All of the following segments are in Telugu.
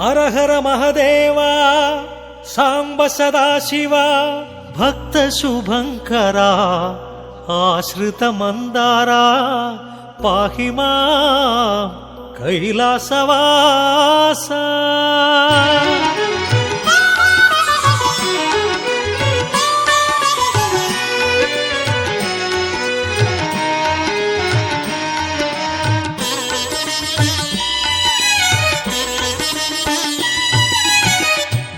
ಹರ ಹರ ಮಹದೇವ ಸಾಂಬ ಸದಾಶಿವ ಭಕ್ತ ಶುಭಂಕರ ಆಶ್ರಿತ ಮಂದಾರ ಪಾಹಿ ಮಾಂ ಕೈಲಾಸವಾಸ.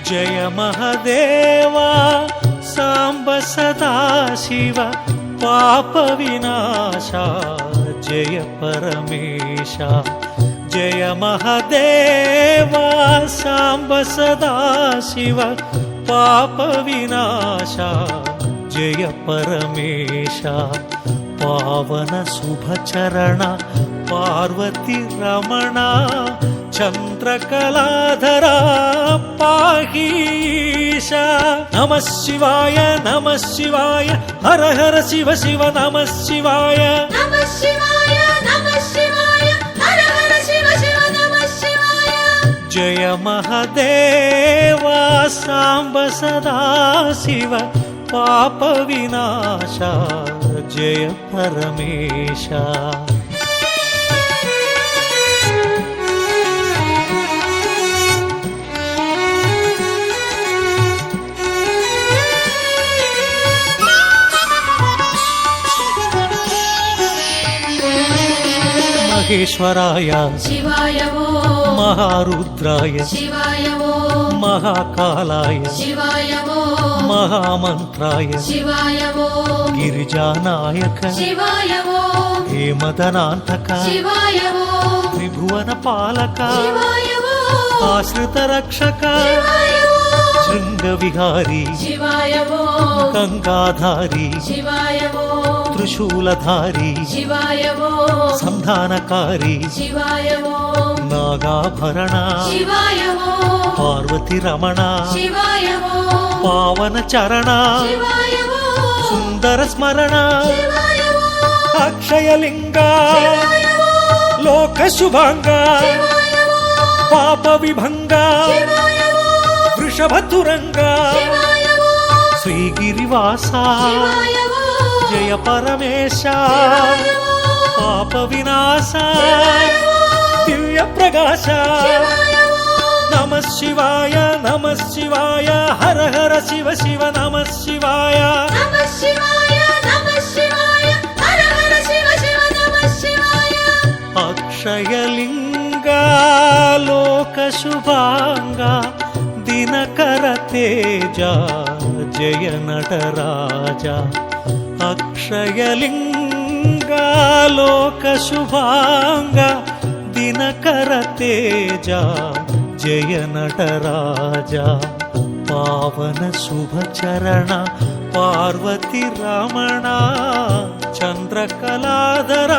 ಜಯ ಮಹದೇವ ಸಾಂಬ ಸದಾಶಿವ ಪಾಪ ವಿನಾಶ ಜಯ ಪರಮೇಶ. ಜಯ ಮಹದೇವ ಸಾಂಬ ಸದಾಶಿವ ಪಾಪ ವಿನಾಶ ಜಯ ಪರಮೇಶ. ಪಾವನ ಶುಭ ಚರಣ ಪಾರ್ವತಿ ರಮಣ ಚಂದ್ರಕಲಾಧರ ಪಾಹೀಶ. ನಮಃ ಶಿವಾಯ ನಮಃ ಶಿವಾಯ ಹರ ಹರ ಶಿವ ಶಿವ ನಮಃ ಶಿವಾಯ. ನಮಃ ಶಿವಾಯ ನಮಃ ಶಿವಾಯ ಹರ ಹರ ಶಿವ ಶಿವ ನಮಃ ಶಿವಾಯ. ಜಯ ಮಹದೇವ ಸಾಂಬ ಸದಾಶಿವ ಪಾಪ ವಿನಾಶ ಜಯ ಪರಮೇಶ. ಮಹೇಶ್ವರಾಯ ಶಿವಾಯ ಓ ಮಹಾರುದ್ರಾಯ ಶಿವಾಯ ಓ ಮಹಾಕಾಲಾಯ ಶಿವಾಯ ಓ ಮಹಾಮಂತ್ರಾಯ ಶಿವಾಯ ಓ ಗಿರಿಜಾನಾಯಕ ಶಿವಾಯ ಓ ಹೇಮದನಾಂತಕ ಶಿವಾಯ ಓ ತ್ರಿಭುವನ ಪಾಲಕ ಶಿವಾಯ ಓ ಆಶ್ರಿತ ರಕ್ಷಕ ಶಿವಾಯ ಓ ಶೃಂಗ ವಿಹಾರಿ ಶಿವಾಯ ಓ ಗಂಗಾಧಾರಿ ಶಿವಾಯ ಓ ತ್ರಿಶೂಲಧಾರಿ ಶಿವಾಯ ಓ ಸಂಧಾನಕಾರಿ ಶಿವಾಯ ಓ ನಾಗಾಭರಣ ಶಿವಾಯ ಓ ಪಾರ್ವತಿ ರಮಣ ಶಿವಾಯ ಓ ಪಾವನ ಚರಣ ಶಿವಾಯ ಓ ಸುಂದರ ಸ್ಮರಣ ಶಿವಾಯ ಓ ಅಕ್ಷಯಲಿಂಗ ಶಿವಾಯ ಓ ಲೋಕ ಶುಭಾಂಗ ಶಿವಾಯ ಓ ಪಾಪ ವಿಭಂಗ ಶಿವಾಯ ಓ ವೃಷಭ ತುರಂಗ ಶಿವಾಯ ಓ ಶ್ರೀಗಿರಿವಾಸ ಶಿವಾಯ ಓ ಜಯ ಪರಮೇಶ ಶಿವಾಯ ಓ ಪಾಪ ವಿನಾಶ ಶಿವಾಯ ಓ ದಿವ್ಯ ಪ್ರಕಾಶ. ಶಿವಾಯ ಓ ನಮಃ ಶಿವಾಯ ನಮಃ ಶಿವಾಯ ಹರ ಹರ ಶಿವ ಶಿವ ನಮಃ ಶಿವಾಯ. ನಮಃ ಶಿವಾಯ ನಮಃ ಶಿವಾಯ ಹರ ಹರ ಶಿವ ಶಿವ ನಮಃ ಶಿವಾಯ. ಅಕ್ಷಯಲಿಂಗ ಲೋಕ ಶುಭಾಂಗ ದಿನಕರ ತೇಜ ಜಯ ನಟರಾಜ. ಅಕ್ಷಯಲಿಂಗ ಲೋಕ ಶುಭಾಂಗ ದಿನಕರ ತೇಜ ಜಯ ನಟರಾಜ. ಪಾವನ ಶುಭ ಚರಣ ಪಾರ್ವತಿ ರಮಣ ಚಂದ್ರಕಲಾಧರ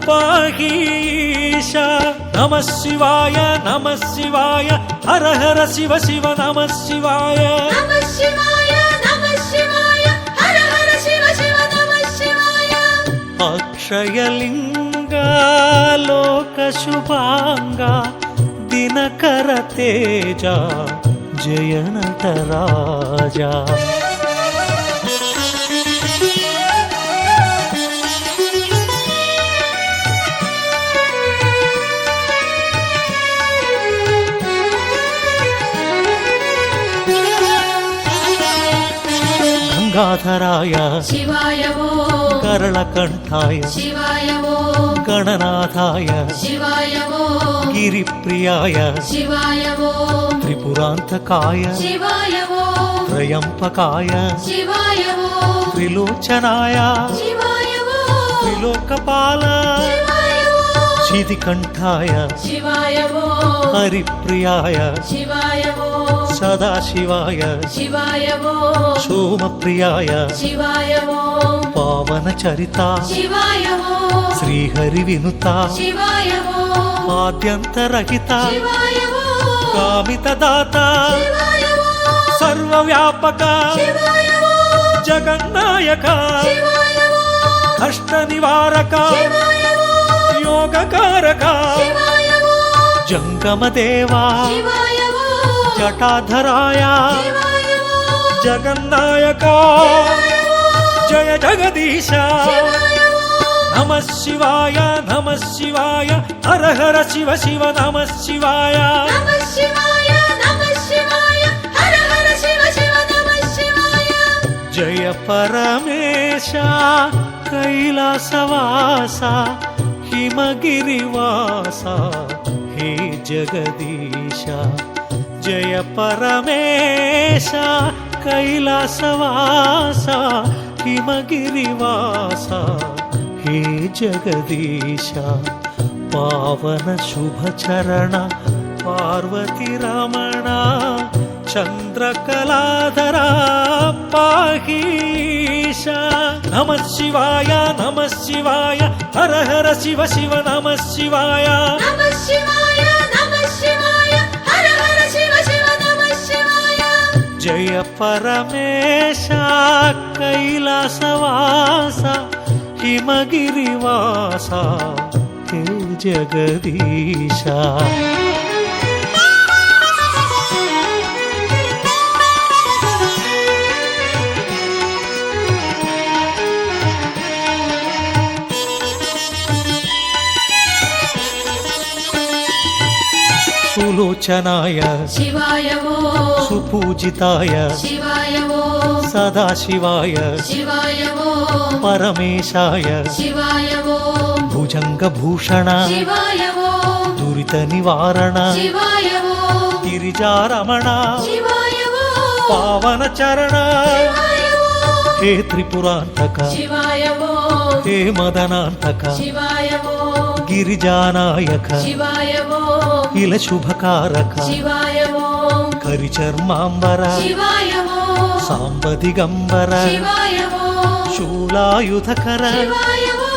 ಪಾಹೀಶ. ನಮಃ ಶಿವಾಯ ನಮಃ ಶಿವಾಯ ಹರ ಹರ ಶಿವ ಶಿವ ನಮಃ ಶಿವಾಯ. ನಮಃ ಶಿವಾಯ ನಮಃ ಶಿವಾಯ ಹರ ಹರ ಶಿವ ಶಿವ ನಮಃ ಶಿವಾಯ. ಅಕ್ಷಯಲಿಂಗ ಲೋಕ ಶುಭಾಂಗ ದಿನಕರ ತೇಜ ಜಯ ನಟರಾಜ. ಗಂಗಾಧರಾಯ ಶಿವಾಯ ಓ ಕರಳಕಂಠಾಯ ಶಿವಾಯ ಓ ಗಣನಾಥಾಯ ಶಿವಾಯ ಓ ಗಿರಿಪ್ರಿಯಾಯ ಶಿವಾಯ ಓ ತ್ರಿಪುರಾಂತಕಾಯ ಶಿವಾಯ ಓ ತ್ರಯಂಪಕಾಯ ಶಿವಾಯ ಓ ತ್ರಿಲೋಚನಾಯ ಶಿವಾಯ ಓ ತ್ರಿಲೋಕಪಾಲ ಶಿವಾಯ ಓ ಶಿಧಿಕಂಠಾಯ ಶಿವಾಯ ಓ ಹರಿಪ್ರಿಯಾಯ ಶಿವಾಯ ಓ ಸದಾಶಿವಾಯ ಶಿವಾಯ ಓ ಸೋಮಪ್ರಿಯಾಯ ಶಿವಾಯ ಓ ಪಾವನ ಚರಿತ ಶಿವಾಯ ಓ ಶ್ರೀಹರಿ ವಿನುತ ಶಿವಾಯ ಓ ಆದ್ಯಂತರಹಿತ ಶಿವಾಯ ಓ ಕಾಮಿತ ದಾತ ಶಿವಾಯ ಓ ಸರ್ವವ್ಯಾಪಕ ಶಿವಾಯ ಓ ಜಗನ್ನಾಯಕ ಶಿವಾಯ ಓ ಕಷ್ಟ ನಿವಾರಕ ಶಿವಾಯ ಓ ಯೋಗಕಾರಕ ಶಿವಾಯ ಓ జంగమదేవా శివాయ ఓ జటాధరాయ శివాయ ఓ జగన్నాయక జయ జగదీశ నమః శివాయ నమః శివాయ హర హర శివ శివ నమః శివాయ నమః శివాయ నమః శివాయ హర హర శివ శివ నమః శివాయ జయ పరమేశ కైలాసవాస హిమగిరివాస హే జగదీశ జయ పరమేశ కైలాసవాస హిమగిరివాస హే జగదీశ పావన శుభచరణ పార్వతి రమణ చంద్రకళాధర పాహీశ నమః శివాయ నమః శివాయ హర హర శివ శివ నమః శివాయ నమః శివాయ నమః శివాయ హర హర శివ శివ నమః శివాయ జయ పరమేశ కైలాసవాస హిమగిరివాస హే జగదీశ సులోచనాయ శివాయ ఓ సుపూజితాయ శివాయ ఓ సదాశివాయ శివాయ ఓ పరమేశాయ శివాయ ఓ భుజంగభూషణ శివాయ ఓ దురిత నివారణ శివాయ ఓ గిరిజారమణ శివాయ ఓ పావన చరణ శివాయ ఓ హే త్రిపురాంతక శివాయ ఓ హే మదనాంతక శివాయ ఓ గిరిజానాయక శివాయ ఓ ఇల శుభకారక శివాయ ఓ కరిచర్మాంబర శివాయ ఓ సాంబదిగంబర శివాయ ఓ శూలాయుధకర శివాయ ఓ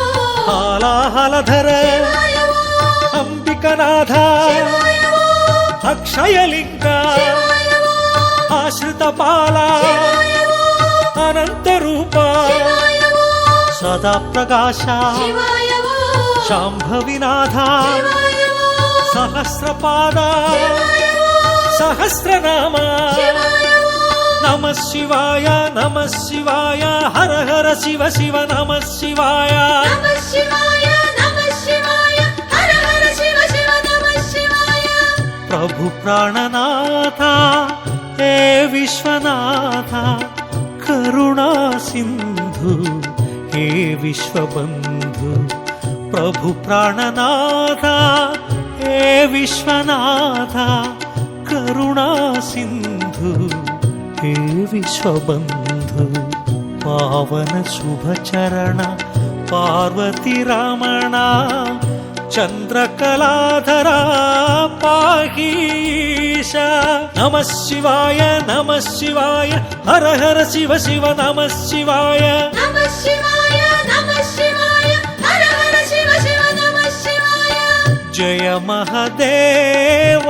హాలాహలధర శివాయ ఓ అంబికనాథ శివాయ ఓ అక్షయలింగ శివాయ ఓ ఆశ్రితపాల శివాయ ఓ అనంతరూప శివాయ ఓ సదా ప్రకాశ శివాయ ఓ శాంభవినాథ శివాయ ఓ సహస్రపాద సహస్రనామ శివాయ ఓ నమః శివాయ నమః శివాయ హర హర శివ శివ నమః శివాయ నమః శివాయ నమః శివాయ హర హర శివ శివ నమః శివాయ ప్రభు ప్రాణనాథ హే విశ్వనాథ కరుణా సింధు హే విశ్వబంధు ప్రభు ప్రాణనాథ హే విశ్వనాథ కరుణా సింధు హే విశ్వబంధు పావన శుభచరణ పార్వతి రమణ చంద్రకళాధర పాహీశ నమః శివాయ నమః శివాయ హర హర శివ శివ నమః శివాయ నమః శివాయ నమః శివాయ హర హర శివ శివ నమః శివాయ జయ మహదేవ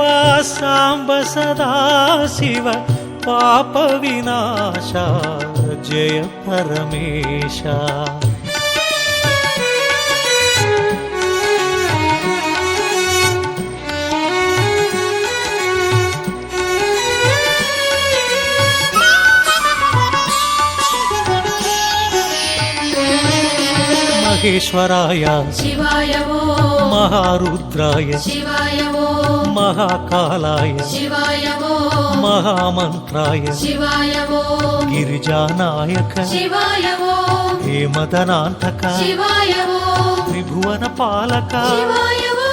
సాంబ సదాశివ పాప వినాశ జయ పరమేశ మహేశ్వరాయ శివాయ ఓ మహారుద్రాయ శివాయ ఓ మహాకాలాయ శివాయ ఓ మహామంత్రాయ శివాయ ఓ గిరిజానాయక శివాయ ఓ హేమదనాంతక శివాయ ఓ త్రిభువన పాలక శివాయ ఓ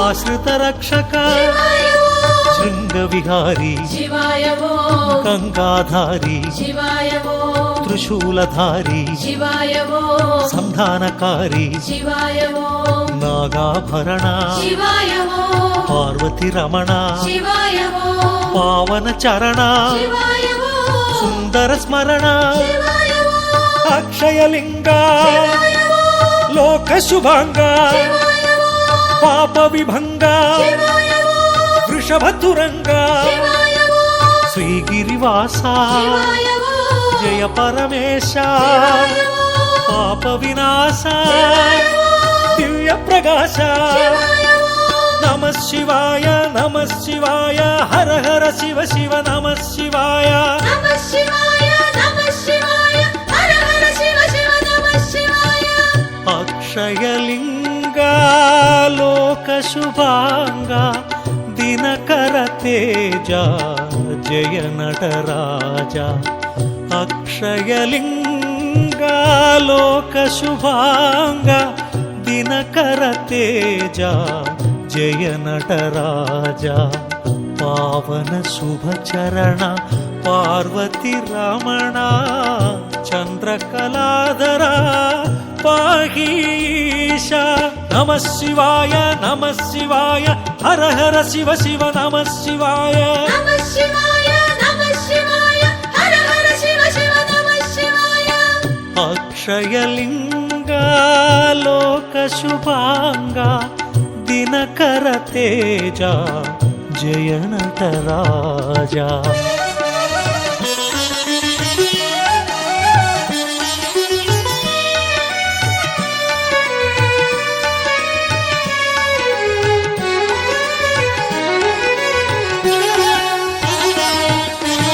ఆశ్రిత రక్షక శివాయ ఓ శృంగ విహారీ శివాయ ఓ గంగాధారి శివాయ ఓ త్రిశూలధారి శివాయ ఓ సంధానకారి శివాయ ఓ నాగాభరణ శివాయ ఓ పార్వతి రమణ శివాయ ఓ పావన చరణ శివాయ ఓ సుందర స్మరణ శివాయ ఓ అక్షయలింగ శివాయ ఓ లోక శుభాంగ శివాయ ఓ పాప విభంగ శివాయ ఓ వృషభతురంగ శివాయ ఓ శ్రీగిరివాస శివాయ ఓ జయ పరమేశ శివాయ ఓ పాప వినాశ శివాయ ఓ దివ్య ప్రకాశ శివాయ ఓ నమః శివాయ నమః శివాయ హర హర శివ శివ నమః శివాయ నమః శివాయ నమః శివాయ హర హర శివ శివ నమః శివాయ అక్షయలింగా లోక శుభాంగా దినకర తేజ జయ నటరాజ అక్షయలింగా లోక శుభాంగా దినకర తేజ జయ నటరాజ పావన శుభ చరణ పార్వతి రమణ చంద్రకళాధర పాహీశ నమః శివాయ నమః శివాయ హర హర శివ శివ నమః శివాయ నమః శివాయ నమః శివాయ హర హర శివ శివ నమః శివాయ అక్షయలింగా లోక శుభాంగా దినకర తేజ జయ నటరాజా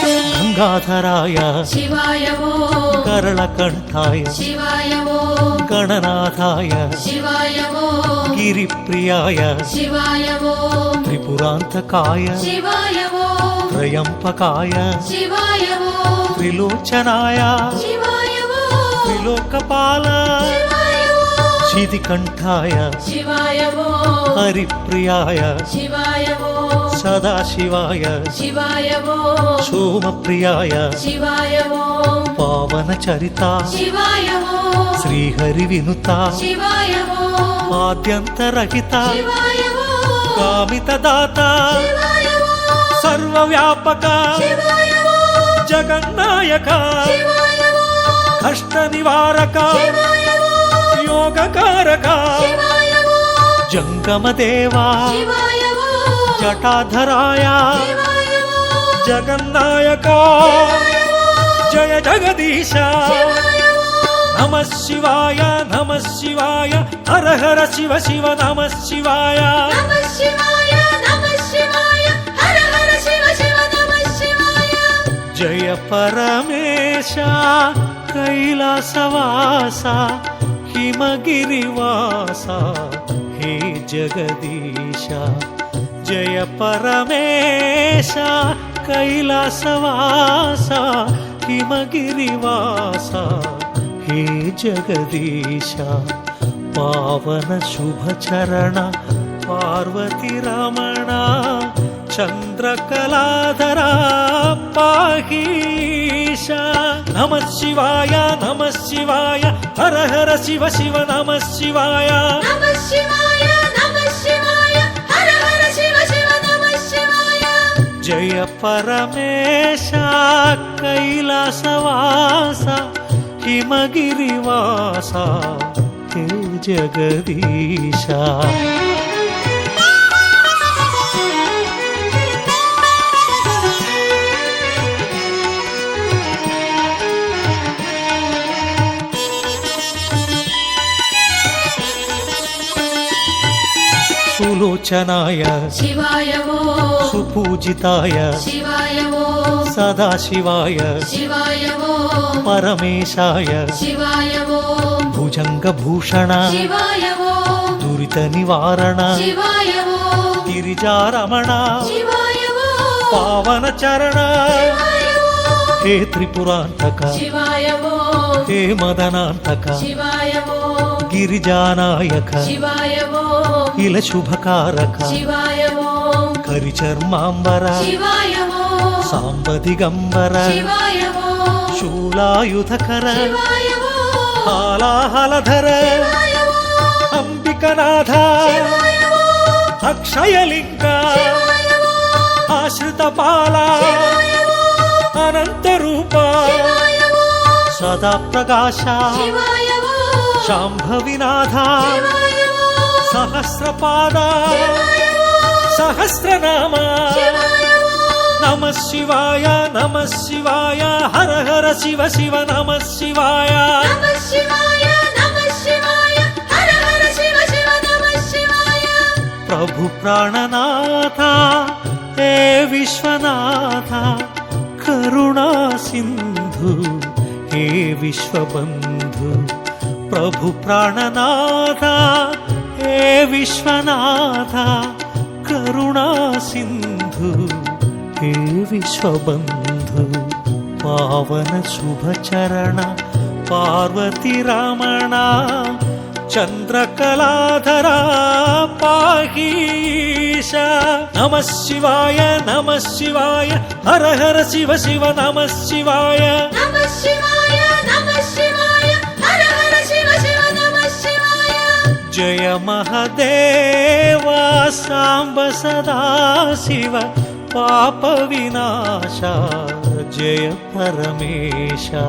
గంగాధరాయ శివాయ ఓం కరళకంఠాయ శివాయ ఓం గణనాథాయ శివాయ ఓం గిరిప్రియాయ శివాయ ఓం త్రిపురాంతకాయ శివాయ ఓం త్రయంపకాయ శివాయ ఓం త్రిలోచనాయ శివాయ ఓం త్రిలోకపాల శివాయ ఓం శితికంఠాయ శివాయ ఓం హరిప్రియాయ శివాయ ఓం సదాశివాయ శివాయ ఓం సోమప్రియాయ శివాయ ఓం పావన చరిత శివాయ ఓం శ్రీహరి వినుత శివాయ ఓం ఆద్యంతరహిత శివాయ ఓం కామిత దాత శివాయ ఓం సర్వవ్యాపక శివాయ ఓం జగన్నాయక శివాయ ఓం కష్ట నివారక శివాయ ఓం యోగకారక శివాయ ఓం జంగమ దేవా శివాయ ఓం జటాధరాయ శివాయ ఓం జగన్నాయక జయ జగదీశ శివాయ ఓం నమః శివాయ నమః శివాయ హర హర శివ శివ నమః శివాయ నమః శివాయ నమః శివాయ హర హర శివ శివ నమః శివాయ జయ పరమేశ కైలాసవాస హిమగిరివాస హే జగదీశ జయ పరమేశ కైలాసవాస హిమగిరివాస హే జగదీశ పావన శుభ చరణ పార్వతి రమణ చంద్రకళాధర పాహీశ నమః శివాయ నమః శివాయ హర హర శివ శివ నమః శివాయ నమః శివాయ నమః శివాయ హర హర శివ శివ నమః శివాయ జయ పరమేశ కైలాసవాస హిమగిరివాస హే జగదీశ సులోచనాయ శివాయ ఓం సుపూజితాయ శివాయ ఓం సదాశివాయ శివాయ ఓం పరమేశాయ శివాయ ఓం భుజంగభూషణ శివాయ ఓం దురిత నివారణ శివాయ ఓం గిరిజారమణ శివాయ ఓం పావన చరణ శివాయ ఓం హే త్రిపురాంతక శివాయ ఓం హే మదనాంతక శివాయ ఓం గిరిజానాయక శివాయ ఓం ఇల శుభకారక శివాయ ఓం కరిచర్మాంబర శివాయ ఓం సాంబదిగంబర శివాయ ఓం శూలాయుధకర శివాయ ఓం హాలాహలధర శివాయ ఓం అంబికనాథ శివాయ ఓం అక్షయలింగ శివాయ ఓం ఆశ్రిత పాల అనంత రూప శివాయ ఓం సదా ప్రకాశ శివాయ ఓం శాంభవినాథ శివాయ ఓం సహస్రపాద సహస్రనామ శివాయ ఓం నమః శివాయ నమః శివాయ హర హర శివ శివ నమః శివాయ నమః శివాయ నమః శివాయ హర హర శివ శివ నమః శివాయ प्रभु प्राणनाथ हे विश्वनाथ करुणा सिंधु हे विश्वबंधु प्रभु प्राणनाथ हे विश्वनाथ करुणा सिंधु हे विश्वबंधु पावन शुभचरण पार्वती रमण चंद्रकलाधरा पाहीश नमः शिवाय हर हर शिव शिव नमः शिवाय नमः शिवाय हर हर शिव शिव नमः शिवाय जय महादेवा सांब सदा शिव पाप विनाशा जय परमेशा